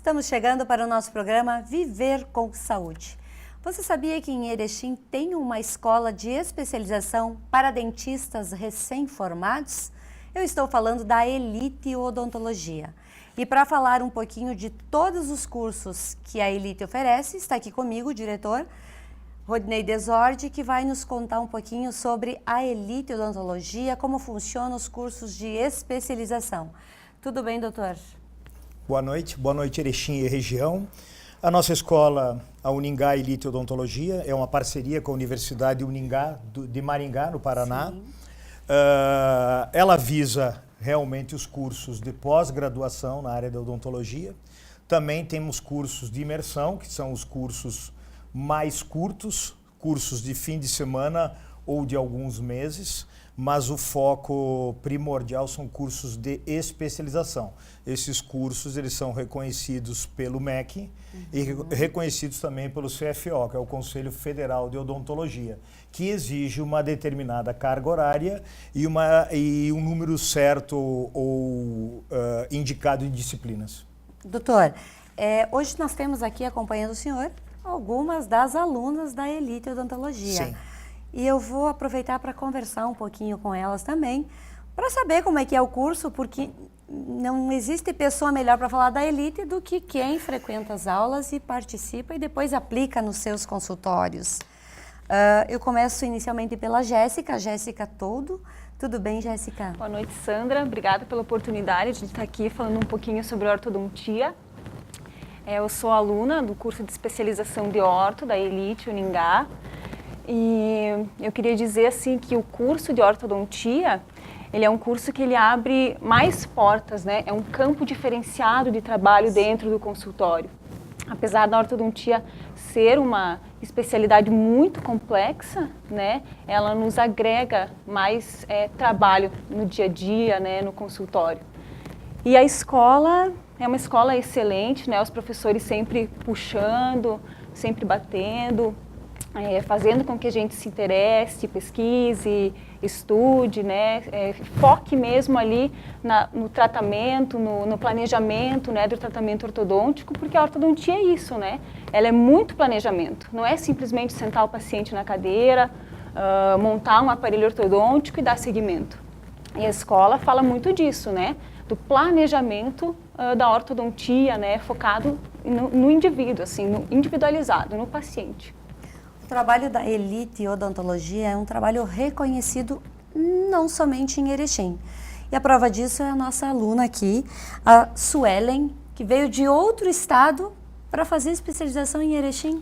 Estamos chegando para o nosso programa Viver com Saúde. Você sabia que em Erechim tem uma escola de especialização para dentistas recém-formados? Eu estou falando da Elite Odontologia. E para falar um pouquinho de todos os cursos que a Elite oferece, está aqui comigo o diretor Rodinei Desordi, que vai nos contar um pouquinho sobre a Elite Odontologia, como funcionam os cursos de especialização. Tudo bem, doutor? Boa noite Erechim e região. A nossa escola, a Uningá Elite Odontologia, é uma parceria com a Universidade Uningá de Maringá, no Paraná. Ela visa realmente os cursos de pós-graduação na área da odontologia. Também temos cursos de imersão, que são os cursos mais curtos, cursos de fim de semana ou de alguns meses, mas o foco primordial são cursos de especialização. Esses cursos eles são reconhecidos pelo MEC e reconhecidos também pelo CFO, que é o Conselho Federal de Odontologia, que exige uma determinada carga horária e um número certo ou indicado de disciplinas. Doutor, hoje nós temos aqui acompanhando o senhor algumas das alunas da Elite Odontologia. Sim. E eu vou aproveitar para conversar um pouquinho com elas também, para saber como é que é o curso, porque não existe pessoa melhor para falar da Elite do que quem frequenta as aulas e participa e depois aplica nos seus consultórios. Eu começo inicialmente pela Jéssica. Jéssica Todo. Tudo bem, Jéssica? Boa noite, Sandra. Obrigada pela oportunidade de estar aqui falando um pouquinho sobre ortodontia. Eu sou aluna do curso de especialização de orto da Elite Uningá. E eu queria dizer assim que o curso de ortodontia, ele é um curso que ele abre mais portas, né? É um campo diferenciado de trabalho dentro do consultório. Apesar da ortodontia ser uma especialidade muito complexa, né? Ela nos agrega mais trabalho no dia a dia, né? No consultório. E a escola é uma escola excelente, né? Os professores sempre puxando, sempre batendo, fazendo com que a gente se interesse, pesquise, estude, né? Foque mesmo ali no tratamento, no planejamento, né, do tratamento ortodôntico, porque a ortodontia é isso, né? Ela é muito planejamento, não é simplesmente sentar o paciente na cadeira, montar um aparelho ortodôntico e dar seguimento. E a escola fala muito disso, né? Do planejamento da ortodontia, né? Focado no indivíduo, assim, no individualizado, no paciente. O trabalho da Elite Odontologia é um trabalho reconhecido não somente em Erechim. E a prova disso é a nossa aluna aqui, a Suelen, que veio de outro estado para fazer especialização em Erechim.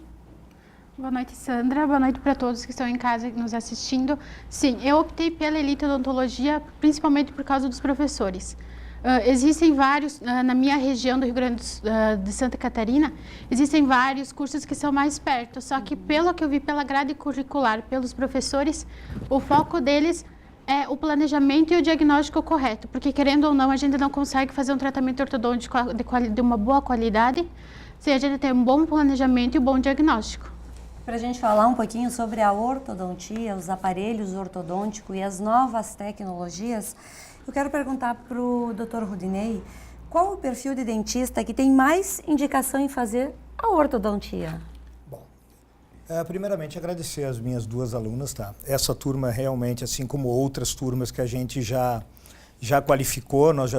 Boa noite, Sandra. Boa noite para todos que estão em casa nos assistindo. Sim, eu optei pela Elite Odontologia principalmente por causa dos professores. Existem vários, na minha região do Rio Grande de Santa Catarina, existem vários cursos que são mais perto, só que pelo que eu vi pela grade curricular, pelos professores, o foco deles é o planejamento e o diagnóstico correto, porque querendo ou não, a gente não consegue fazer um tratamento ortodôntico de uma boa qualidade se a gente tem um bom planejamento e um bom diagnóstico. Para a gente falar um pouquinho sobre a ortodontia, os aparelhos ortodônticos e as novas tecnologias, eu quero perguntar para o Dr. Rodinei, qual o perfil de dentista que tem mais indicação em fazer a ortodontia? Bom, primeiramente agradecer as minhas duas alunas, tá? Essa turma realmente, assim como outras turmas que a gente já qualificou, nós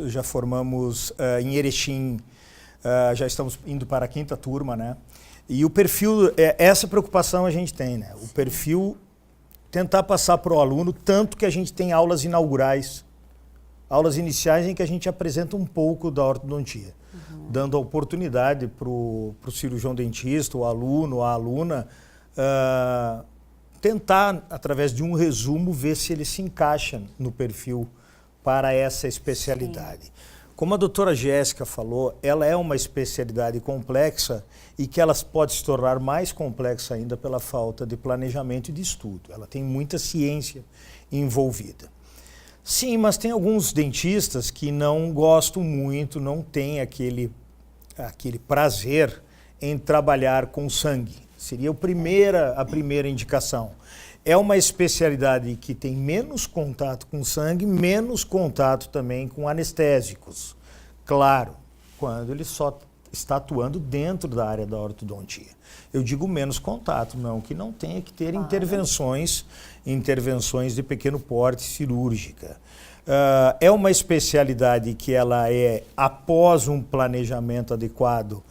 já formamos em Erechim, já estamos indo para a 5ª turma, né? E o perfil, essa preocupação a gente tem, né? O perfil, tentar passar para o aluno, tanto que a gente tem aulas inaugurais, aulas iniciais em que a gente apresenta um pouco da ortodontia, dando a oportunidade para o cirurgião dentista, o aluno, a aluna, tentar, através de um resumo, ver se ele se encaixa no perfil para essa especialidade. Sim. Como a doutora Jéssica falou, ela é uma especialidade complexa e que ela pode se tornar mais complexa ainda pela falta de planejamento e de estudo. Ela tem muita ciência envolvida. Sim, mas tem alguns dentistas que não gostam muito, não têm aquele prazer em trabalhar com sangue. Seria a primeira indicação. É uma especialidade que tem menos contato com sangue, menos contato também com anestésicos. Claro, quando ele só está atuando dentro da área da ortodontia. Eu digo menos contato, não que não tenha que ter intervenções de pequeno porte cirúrgica. É uma especialidade que ela é, após um planejamento adequado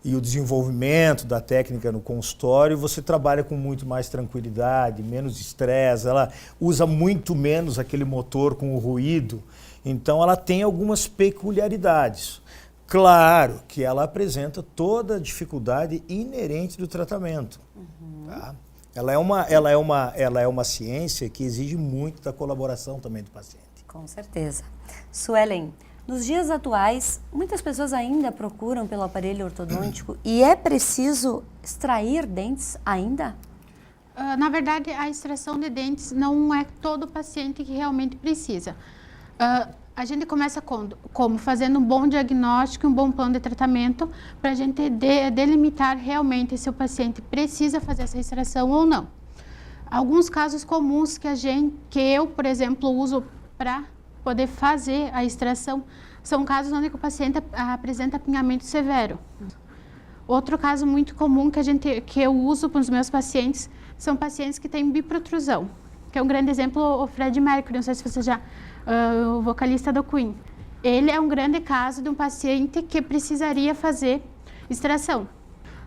e o desenvolvimento da técnica no consultório, você trabalha com muito mais tranquilidade, menos estresse, ela usa muito menos aquele motor com o ruído, então ela tem algumas peculiaridades. Claro que ela apresenta toda a dificuldade inerente do tratamento. Tá? Ela é uma ciência que exige muito da colaboração também do paciente. Com certeza. Suelen, nos dias atuais, muitas pessoas ainda procuram pelo aparelho ortodôntico e é preciso extrair dentes ainda? Na verdade, a extração de dentes não é todo paciente que realmente precisa. A gente começa como fazendo um bom diagnóstico e um bom plano de tratamento para a gente delimitar realmente se o paciente precisa fazer essa extração ou não. Alguns casos comuns que eu, por exemplo, uso para poder fazer a extração são casos onde o paciente apresenta apinhamento severo. Outro caso muito comum que eu uso para os meus pacientes são pacientes que têm biprotrusão, que é um grande exemplo o Freddie Mercury, não sei se você já... o vocalista do Queen. Ele é um grande caso de um paciente que precisaria fazer extração.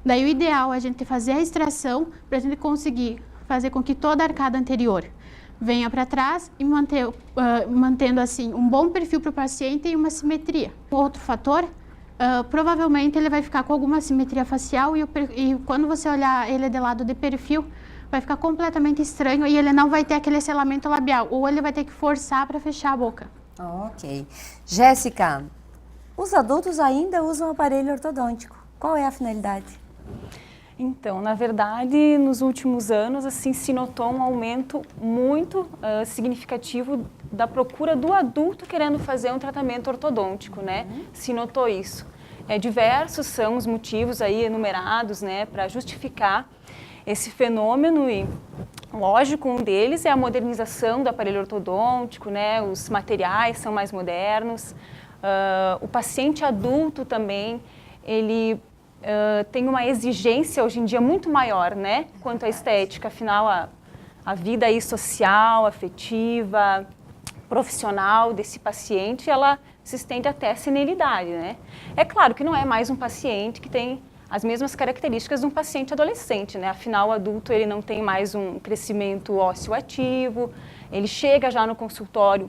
Daí o ideal é a gente fazer a extração para a gente conseguir fazer com que toda a arcada anterior venha para trás e mantendo assim um bom perfil para o paciente e uma simetria. Outro fator, provavelmente ele vai ficar com alguma simetria facial e quando você olhar ele de lado de perfil, vai ficar completamente estranho e ele não vai ter aquele selamento labial, ou ele vai ter que forçar para fechar a boca. Ok. Jéssica, os adultos ainda usam aparelho ortodôntico. Qual é a finalidade? Então, na verdade, nos últimos anos, assim, se notou um aumento muito significativo da procura do adulto querendo fazer um tratamento ortodôntico, né? Se notou isso. Diversos são os motivos aí enumerados, né, para justificar esse fenômeno e, lógico, um deles é a modernização do aparelho ortodôntico, né? Os materiais são mais modernos. O paciente adulto também, ele tem uma exigência hoje em dia muito maior, né? Quanto à estética, afinal a vida aí social, afetiva, profissional desse paciente, ela se estende até a senilidade, né? É claro que não é mais um paciente que tem as mesmas características de um paciente adolescente, né? Afinal, o adulto ele não tem mais um crescimento ósseo ativo, ele chega já no consultório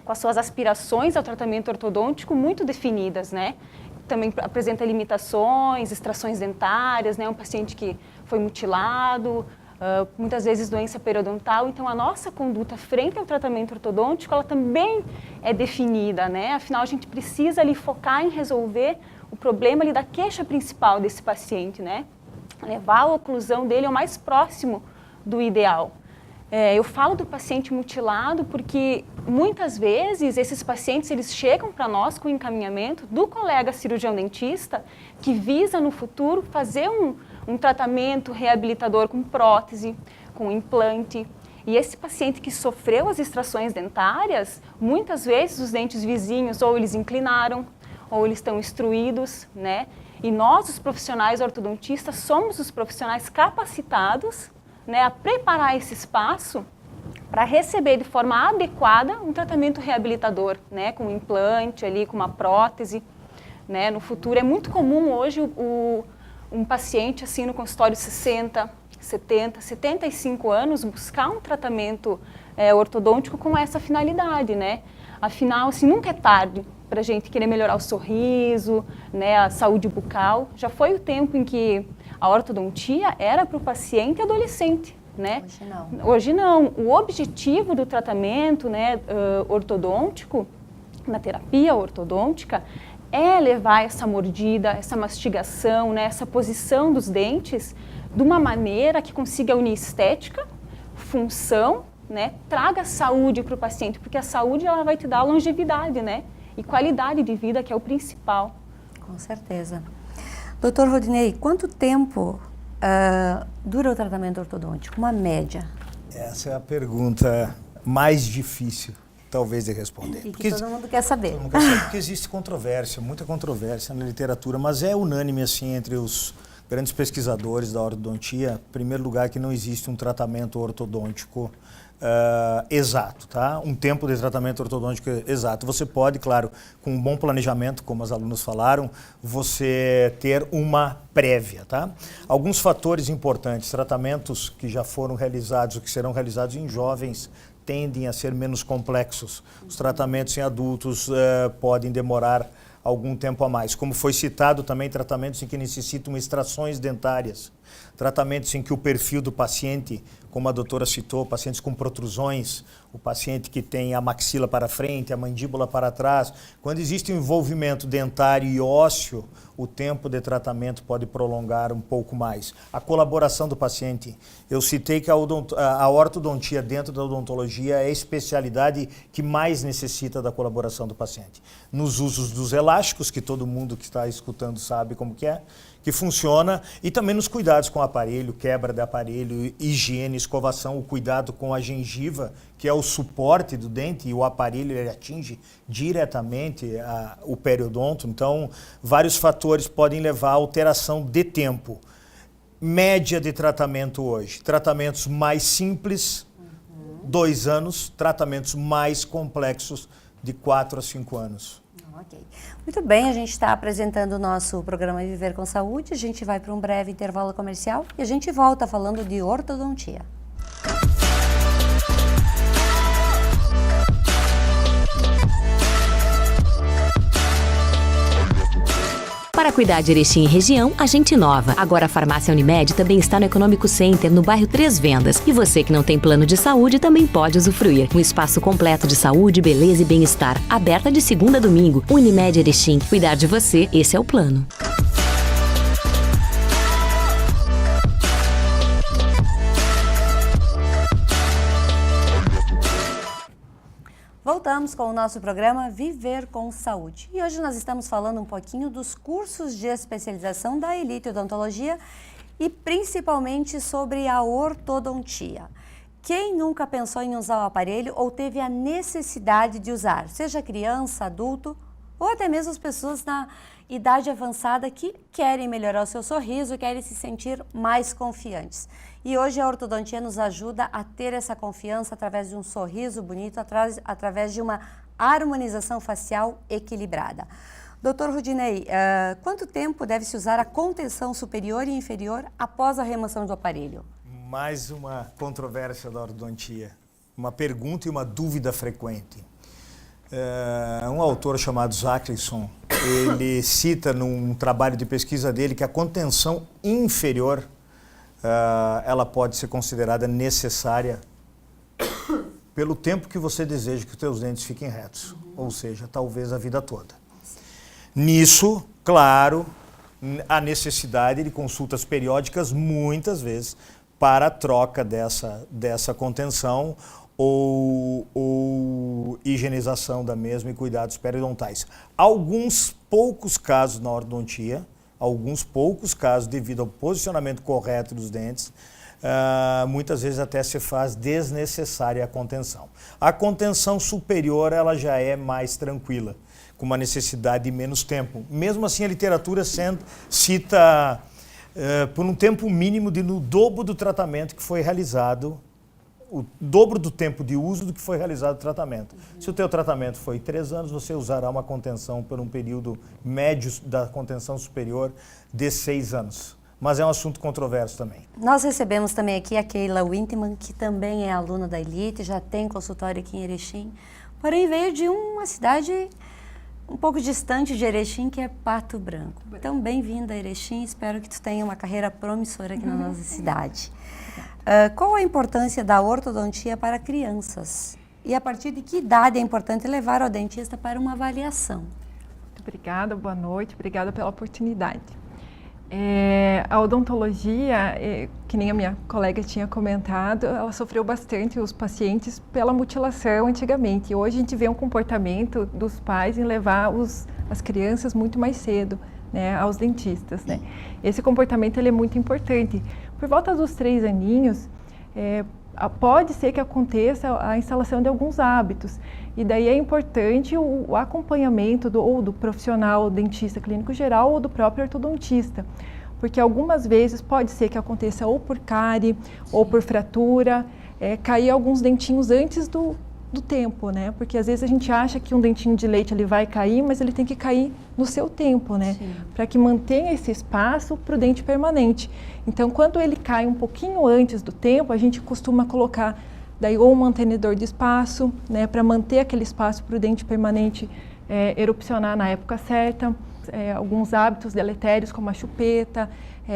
com as suas aspirações ao tratamento ortodôntico muito definidas, né? Também apresenta limitações, extrações dentárias, né? Um paciente que foi mutilado, muitas vezes doença periodontal. Então, a nossa conduta frente ao tratamento ortodôntico, ela também é definida, né? Afinal, a gente precisa ali focar em resolver o problema ali da queixa principal desse paciente, né? Levar a oclusão dele ao mais próximo do ideal. Eu falo do paciente mutilado porque muitas vezes esses pacientes eles chegam para nós com o encaminhamento do colega cirurgião dentista que visa no futuro fazer um tratamento reabilitador com prótese, com implante. E esse paciente que sofreu as extrações dentárias, muitas vezes os dentes vizinhos ou eles inclinaram, ou eles estão instruídos, né? E nós, os profissionais ortodontistas, somos os profissionais capacitados, né, a preparar esse espaço para receber de forma adequada um tratamento reabilitador, né, com um implante ali, com uma prótese, né? No futuro é muito comum hoje um paciente assim no consultório 60, 70, 75 anos buscar um tratamento ortodôntico com essa finalidade, né? Afinal, assim, nunca é tarde para a gente querer melhorar o sorriso, né, a saúde bucal. Já foi o tempo em que a ortodontia era para o paciente adolescente, né? Hoje não. Hoje não. O objetivo do tratamento, né, ortodôntico, na terapia ortodôntica, é levar essa mordida, essa mastigação, né, essa posição dos dentes de uma maneira que consiga unir estética, função, né, traga saúde para o paciente, porque a saúde ela vai te dar longevidade, né, e qualidade de vida, que é o principal. Com certeza. Doutor Rodinei, quanto tempo dura o tratamento ortodôntico? Uma média? Essa é a pergunta mais difícil talvez, de responder. E que todo mundo quer saber. Todo mundo quer saber, porque existe controvérsia, muita controvérsia na literatura, mas é unânime, assim, entre os grandes pesquisadores da ortodontia, em primeiro lugar, que não existe um tratamento ortodôntico exato, tá? Um tempo de tratamento ortodôntico exato. Você pode, claro, com um bom planejamento, como as alunas falaram, você ter uma prévia, tá? Alguns fatores importantes, tratamentos que já foram realizados ou que serão realizados em jovens tendem a ser menos complexos. Os tratamentos em adultos podem demorar algum tempo a mais. Como foi citado também, tratamentos em que necessitam extrações dentárias, tratamentos em que o perfil do paciente, como a doutora citou, pacientes com protrusões, o paciente que tem a maxila para frente, a mandíbula para trás, quando existe um envolvimento dentário e ósseo, o tempo de tratamento pode prolongar um pouco mais. A colaboração do paciente. Eu citei que a ortodontia dentro da odontologia é a especialidade que mais necessita da colaboração do paciente. Nos usos dos elásticos, que todo mundo que está escutando sabe como que funciona, e também nos cuidados com o aparelho, quebra de aparelho, higiene, escovação, o cuidado com a gengiva, que é o suporte do dente, e o aparelho ele atinge diretamente o periodonto. Então, vários fatores podem levar à alteração de tempo. Média de tratamento hoje, tratamentos mais simples, 2 anos, tratamentos mais complexos, de 4 a 5 anos. Ok. Muito bem, a gente está apresentando o nosso programa Viver com Saúde. A gente vai para um breve intervalo comercial e a gente volta falando de ortodontia. Para cuidar de Erechim e região, a gente inova. Agora a Farmácia Unimed também está no Econômico Center, no bairro Três Vendas. E você que não tem plano de saúde também pode usufruir. Um espaço completo de saúde, beleza e bem-estar. Aberta de segunda a domingo. Unimed Erechim. Cuidar de você, esse é o plano. Voltamos com o nosso programa Viver com Saúde. E hoje nós estamos falando um pouquinho dos cursos de especialização da Elite Odontologia e principalmente sobre a ortodontia. Quem nunca pensou em usar o aparelho ou teve a necessidade de usar, seja criança, adulto ou até mesmo as pessoas na idade avançada que querem melhorar o seu sorriso, querem se sentir mais confiantes. E hoje a ortodontia nos ajuda a ter essa confiança através de um sorriso bonito, através de uma harmonização facial equilibrada. Dr. Rudinei, quanto tempo deve-se usar a contenção superior e inferior após a remoção do aparelho? Mais uma controvérsia da ortodontia, uma pergunta e uma dúvida frequente. Um autor chamado Zachrison, ele cita num trabalho de pesquisa dele que a contenção inferior ela pode ser considerada necessária pelo tempo que você deseja que os teus dentes fiquem retos, ou seja, talvez a vida toda. Nisso, claro, a necessidade de consultas periódicas, muitas vezes, para a troca dessa contenção ou higienização da mesma e cuidados periodontais. Alguns poucos casos na ortodontia, devido ao posicionamento correto dos dentes, muitas vezes até se faz desnecessária a contenção. A contenção superior ela já é mais tranquila, com uma necessidade de menos tempo. Mesmo assim, a literatura cita por um tempo mínimo no dobro do tratamento que foi realizado, o dobro do tempo de uso do que foi realizado o tratamento. Se o teu tratamento foi 3 anos, você usará uma contenção por um período médio da contenção superior de 6 anos. Mas é um assunto controverso também. Nós recebemos também aqui a Keila Wintemann, que também é aluna da Elite, já tem consultório aqui em Erechim, porém veio de uma cidade um pouco distante de Erechim, que é Pato Branco. Então, bem-vinda a Erechim, espero que tu tenha uma carreira promissora aqui na nossa cidade. Qual a importância da ortodontia para crianças? E a partir de que idade é importante levar ao dentista para uma avaliação? Muito obrigada, boa noite, obrigada pela oportunidade. A odontologia, que nem a minha colega tinha comentado, ela sofreu bastante, os pacientes, pela mutilação antigamente. Hoje a gente vê um comportamento dos pais em levar as crianças muito mais cedo, né, aos dentistas, né? Esse comportamento ele é muito importante. Por volta dos 3 aninhos, pode ser que aconteça a instalação de alguns hábitos. E daí é importante o acompanhamento ou do profissional dentista clínico geral ou do próprio ortodontista. Porque algumas vezes pode ser que aconteça ou por cárie ou por fratura, cair alguns dentinhos antes do tempo, né? Porque às vezes a gente acha que um dentinho de leite ele vai cair, mas ele tem que cair no seu tempo, né? Para que mantenha esse espaço para o dente permanente. Então, quando ele cai um pouquinho antes do tempo, a gente costuma colocar daí ou um mantenedor de espaço, né? Para manter aquele espaço para o dente permanente erupcionar na época certa. Alguns hábitos deletérios como a chupeta,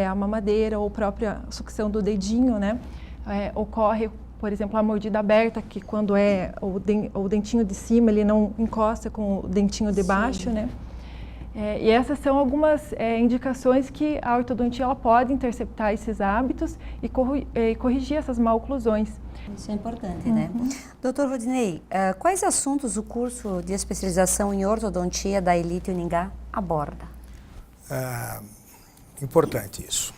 a mamadeira ou a própria sucção do dedinho, né? Ocorre, por exemplo, a mordida aberta, que quando o dentinho de cima ele não encosta com o dentinho de baixo, né? E essas são algumas indicações que a ortodontia ela pode interceptar esses hábitos e corrigir essas mal-oclusões. Isso é importante, né? Doutor Rodinei, quais assuntos o curso de especialização em ortodontia da Elite Uningá aborda? Importante isso.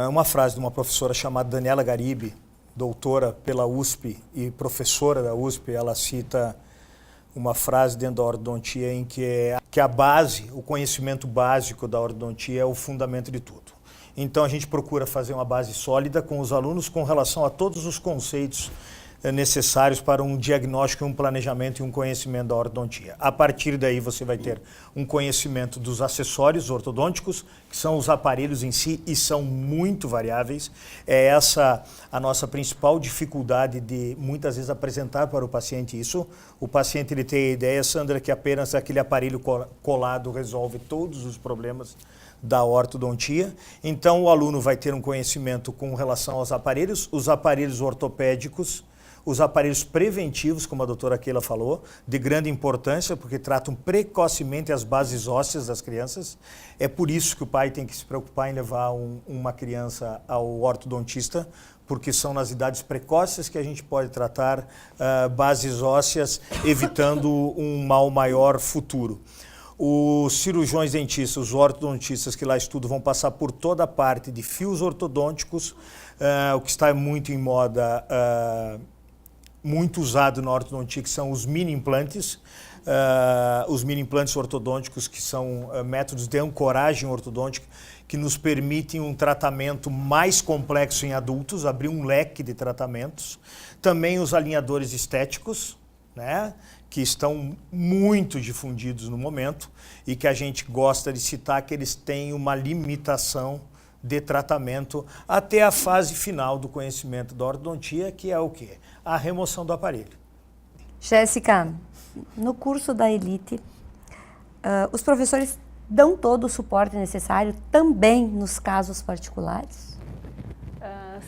Uma frase de uma professora chamada Daniela Garibe, doutora pela USP e professora da USP, ela cita uma frase dentro da ortodontia em que a base, o conhecimento básico da ortodontia é o fundamento de tudo. Então a gente procura fazer uma base sólida com os alunos com relação a todos os conceitos necessários para um diagnóstico, um planejamento e um conhecimento da ortodontia. A partir daí você vai ter um conhecimento dos acessórios ortodônticos, que são os aparelhos em si e são muito variáveis. É essa a nossa principal dificuldade de muitas vezes apresentar para o paciente isso. O paciente ele tem a ideia, Sandra, que apenas aquele aparelho colado resolve todos os problemas da ortodontia. Então o aluno vai ter um conhecimento com relação aos aparelhos, os aparelhos ortopédicos, os aparelhos preventivos, como a doutora Keila falou, de grande importância, porque tratam precocemente as bases ósseas das crianças. É por isso que o pai tem que se preocupar em levar uma criança ao ortodontista, porque são nas idades precoces que a gente pode tratar bases ósseas, evitando um mal maior futuro. Os cirurgiões dentistas, os ortodontistas que lá estudam, vão passar por toda a parte de fios ortodônticos, o que está muito em moda, muito usado na ortodontia, que são os mini implantes. Os mini implantes ortodônticos, que são métodos de ancoragem ortodôntica, que nos permitem um tratamento mais complexo em adultos, abrir um leque de tratamentos. Também os alinhadores estéticos, né, que estão muito difundidos no momento e que a gente gosta de citar que eles têm uma limitação de tratamento até a fase final do conhecimento da ortodontia, que é o quê? A remoção do aparelho. Jéssica, no curso da Elite, os professores dão todo o suporte necessário também nos casos particulares?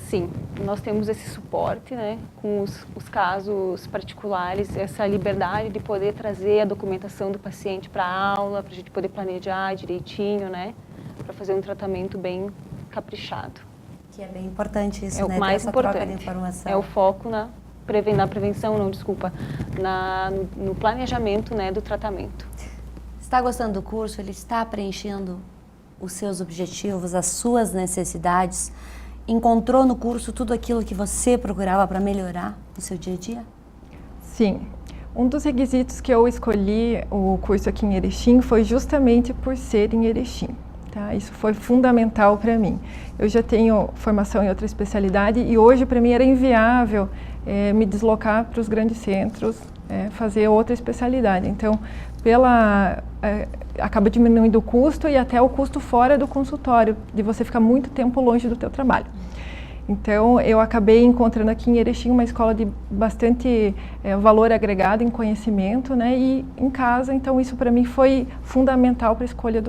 Sim, nós temos esse suporte, né, com os casos particulares, essa liberdade de poder trazer a documentação do paciente para a aula, para a gente poder planejar direitinho, né, para fazer um tratamento bem caprichado. Que é bem importante isso, é né? O mais essa importante. Troca de informação. É o foco na prevenção, não, desculpa, no planejamento, né, do tratamento. Está gostando do curso? Ele está preenchendo os seus objetivos, as suas necessidades? Encontrou no curso tudo aquilo que você procurava para melhorar no seu dia a dia? Sim. Um dos requisitos que eu escolhi o curso aqui em Erechim foi justamente por ser em Erechim. Tá? Isso foi fundamental para mim. Eu já tenho formação em outra especialidade e hoje para mim era inviável me deslocar para os grandes centros, fazer outra especialidade. Então, acaba diminuindo o custo e até o custo fora do consultório, de você ficar muito tempo longe do teu trabalho. Então, eu acabei encontrando aqui em Erechim uma escola de bastante valor agregado em conhecimento, né? E em casa, então isso para mim foi fundamental para a escolha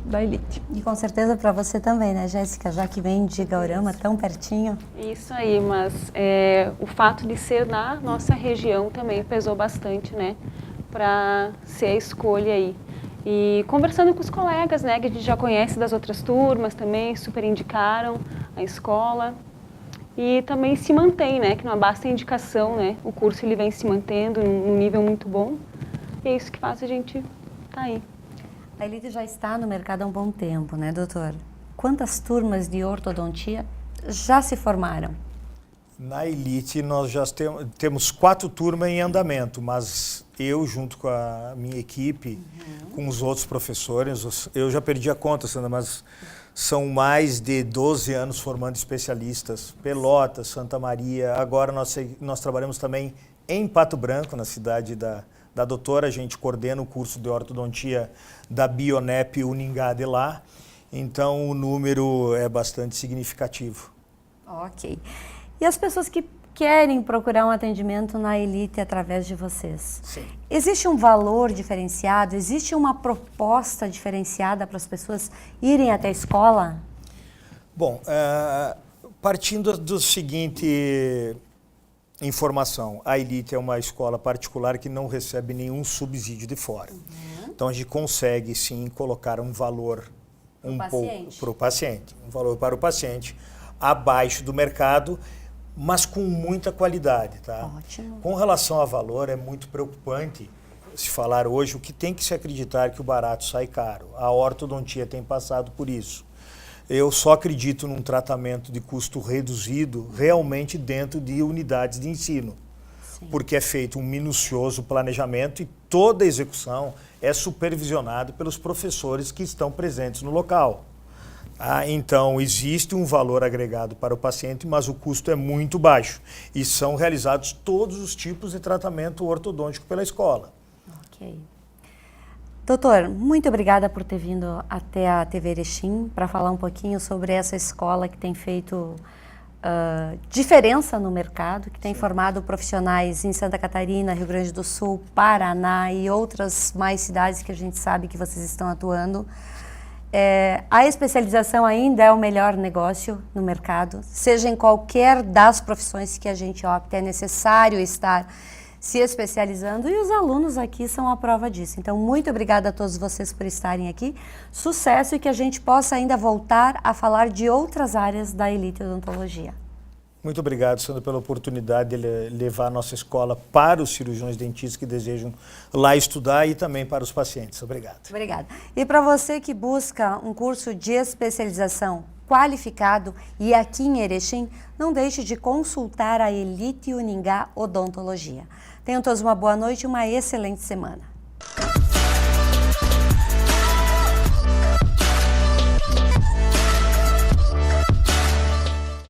da Elite. E com certeza para você também, né, Jéssica? Já que vem de Gaurama, tão pertinho. Isso aí, mas o fato de ser na nossa região também pesou bastante, né? Para ser a escolha aí. E conversando com os colegas, né, que a gente já conhece das outras turmas também, super indicaram a escola. E também se mantém, né, que não basta a indicação, né, o curso ele vem se mantendo num nível muito bom. E é isso que faz a gente estar aí. A Elite já está no mercado há um bom tempo, né, doutor? Quantas turmas de ortodontia já se formaram? Na Elite nós já temos 4 turmas em andamento, mas eu junto com a minha equipe, com os outros professores, eu já perdi a conta, Sandra, mas são mais de 12 anos formando especialistas. Pelotas, Santa Maria, agora nós trabalhamos também em Pato Branco, na cidade da doutora, a gente coordena o curso de ortodontia da Bionep Uningá de lá, então o número é bastante significativo. Ok. E as pessoas que querem procurar um atendimento na Elite através de vocês? Sim. Existe um valor diferenciado? Existe uma proposta diferenciada para as pessoas irem até a escola? Bom, partindo do seguinte informação, a Elite é uma escola particular que não recebe nenhum subsídio de fora. Então a gente consegue sim colocar um valor para o paciente, um valor para o paciente abaixo do mercado, mas com muita qualidade, tá? Ótimo. Com relação a valor, é muito preocupante se falar hoje o que tem que se acreditar que o barato sai caro. A ortodontia tem passado por isso. Eu só acredito num tratamento de custo reduzido realmente dentro de unidades de ensino, porque é feito um minucioso planejamento e toda a execução é supervisionada pelos professores que estão presentes no local. Então, existe um valor agregado para o paciente, mas o custo é muito baixo. E são realizados todos os tipos de tratamento ortodôntico pela escola. Ok. Doutor, muito obrigada por ter vindo até a TV Erechim para falar um pouquinho sobre essa escola que tem feito diferença no mercado, que tem formado profissionais em Santa Catarina, Rio Grande do Sul, Paraná e outras mais cidades que a gente sabe que vocês estão atuando. A especialização ainda é o melhor negócio no mercado, seja em qualquer das profissões que a gente opta, é necessário estar se especializando e os alunos aqui são a prova disso. Então, muito obrigada a todos vocês por estarem aqui, sucesso e que a gente possa ainda voltar a falar de outras áreas da Elite Odontologia. Muito obrigado, Sandra, pela oportunidade de levar a nossa escola para os cirurgiões dentistas que desejam lá estudar e também para os pacientes. Obrigado. Obrigada. E para você que busca um curso de especialização qualificado e aqui em Erechim, não deixe de consultar a Elite Uningá Odontologia. Tenham todos uma boa noite e uma excelente semana.